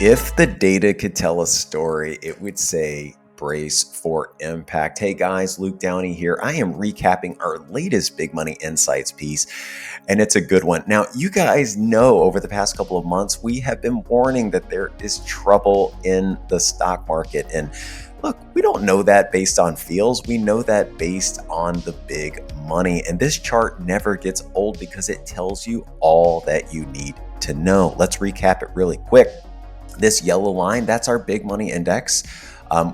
If the data could tell a story, it would say brace for impact. Hey guys, Luke Downey here. I am recapping our latest Big Money Insights piece, and it's a good one. Now, you guys know over the past couple of months, we have been warning that there is trouble in the stock market. And look, we don't know that based on feels. We know that based on the big money. And this chart never gets old because it tells you all that you need to know. Let's recap it really quick. This yellow line, that's our big money index.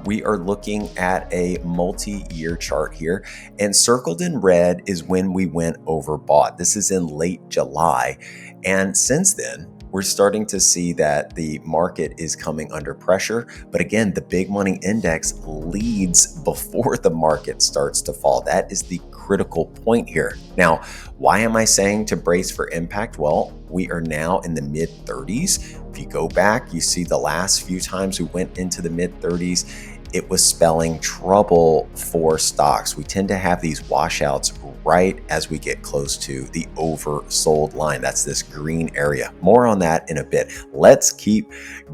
We are looking at a multi-year chart here, and circled in red is when we went overbought. This is in late July. And since then, we're starting to see that the market is coming under pressure. But again, the big money index leads before the market starts to fall. That is the critical point here. Now, why am I saying to brace for impact? Well, we are now in the mid 30s. If you go back, you see the last few times we went into the mid 30s, it was spelling trouble for stocks. We tend to have these washouts right as we get close to the oversold line. That's this green area. More on that in a bit. Let's keep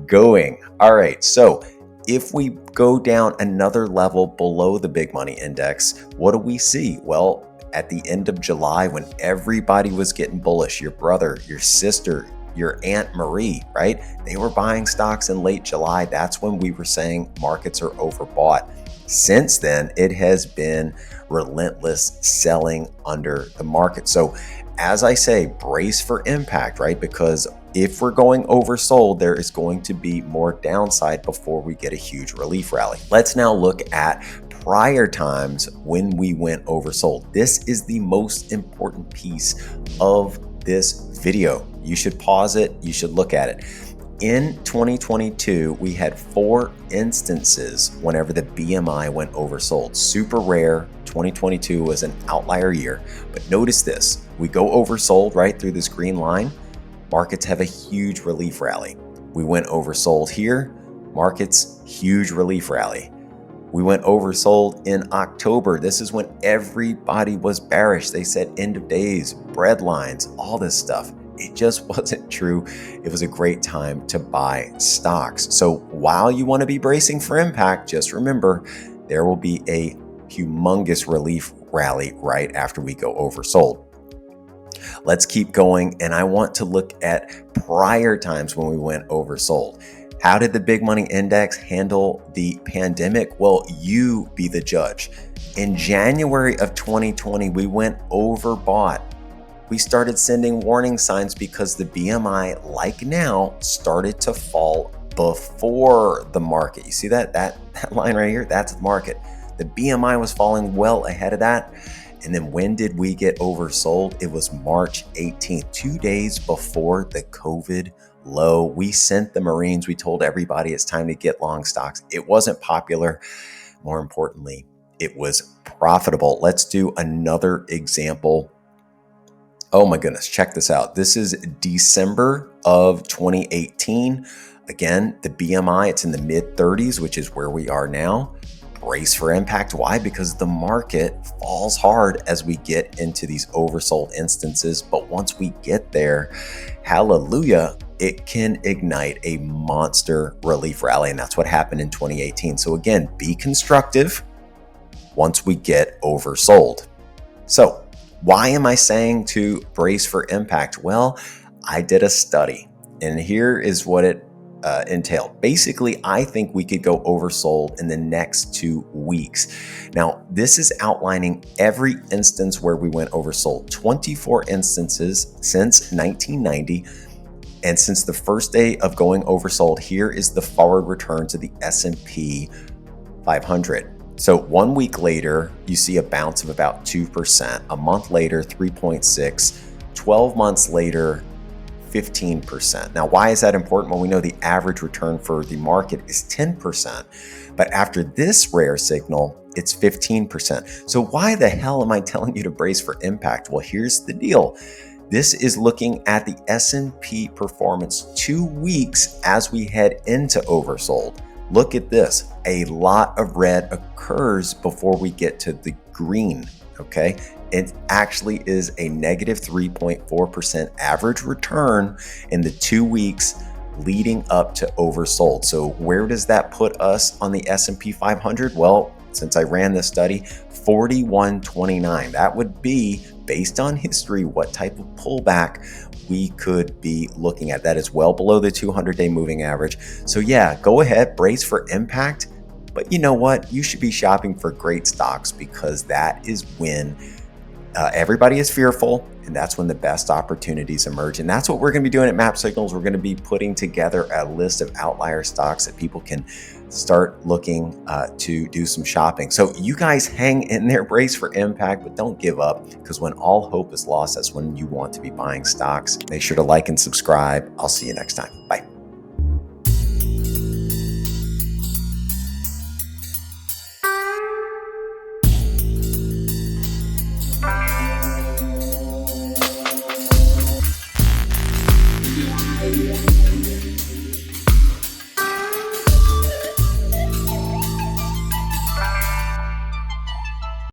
going. All right, so if we go down another level below the big money index, what do we see? Well, at the end of July, when everybody was getting bullish, your brother, your sister, your Aunt Marie, right? They were buying stocks in late July. That's when we were saying markets are overbought. Since then, it has been relentless selling under the market. So as I say, brace for impact, right? Because if we're going oversold, there is going to be more downside before we get a huge relief rally. Let's now look at prior times when we went oversold. This is the most important piece of this video. You should pause it. You should look at it. In 2022, we had 4 instances whenever the BMI went oversold. Super rare. 2022 was an outlier year. But notice this. We go oversold right through this green line. Markets have a huge relief rally. We went oversold here. Markets, huge relief rally. We went oversold in October. This is when everybody was bearish. They said end of days, bread lines, all this stuff. It just wasn't true. It was a great time to buy stocks. So while you want to be bracing for impact, just remember there will be a humongous relief rally right after we go oversold. Let's keep going. And I want to look at prior times when we went oversold. How did the big money index handle the pandemic? Well, you be the judge. In January of 2020, we went overbought. We started sending warning signs because the BMI, like now, started to fall before the market. You see that line right here? That's the market. The BMI was falling well ahead of that. And then when did we get oversold? It was March 18th, 2 days before the COVID low. We sent the Marines. We told everybody it's time to get long stocks. It wasn't popular. More importantly, it was profitable. Let's do another example. Oh my goodness, check this out. This is December of 2018. Again, the BMI, it's in the mid 30s, which is where we are now. Brace for impact. Why? Because the market falls hard as we get into these oversold instances. But once we get there, hallelujah, it can ignite a monster relief rally. And that's what happened in 2018. So again, be constructive once we get oversold. So why am I saying to brace for impact? Well, I did a study, and here is what it entailed. Basically, I think we could go oversold in the next 2 weeks. Now, this is outlining every instance where we went oversold. 24 instances since 1990. And since the first day of going oversold, here is the forward return to the S&P 500. So 1 week later, you see a bounce of about 2%. A month later, 3.6. 12 months later, 15%. Now, why is that important? Well, we know the average return for the market is 10%. But after this rare signal, it's 15%. So why the hell am I telling you to brace for impact? Well, here's the deal. This is looking at the S&P performance 2 weeks as we head into oversold. Look at this. A lot of red occurs before we get to the green, okay? It actually is a negative 3.4% average return in the 2 weeks leading up to oversold. So where does that put us on the S&P 500? Well, since I ran this study, 41.29. That would be, based on history, what type of pullback we could be looking at. That is well below the 200-day moving average. So yeah, go ahead, brace for impact. But you know what? You should be shopping for great stocks, because that is when everybody is fearful, and that's when the best opportunities emerge. And that's what we're going to be doing at MAPsignals. We're going to be putting together a list of outlier stocks that people can start looking to do some shopping. So you guys hang in there, brace for impact, but don't give up, because when all hope is lost, that's when you want to be buying stocks. Make sure to like and subscribe. I'll see you next time. Bye.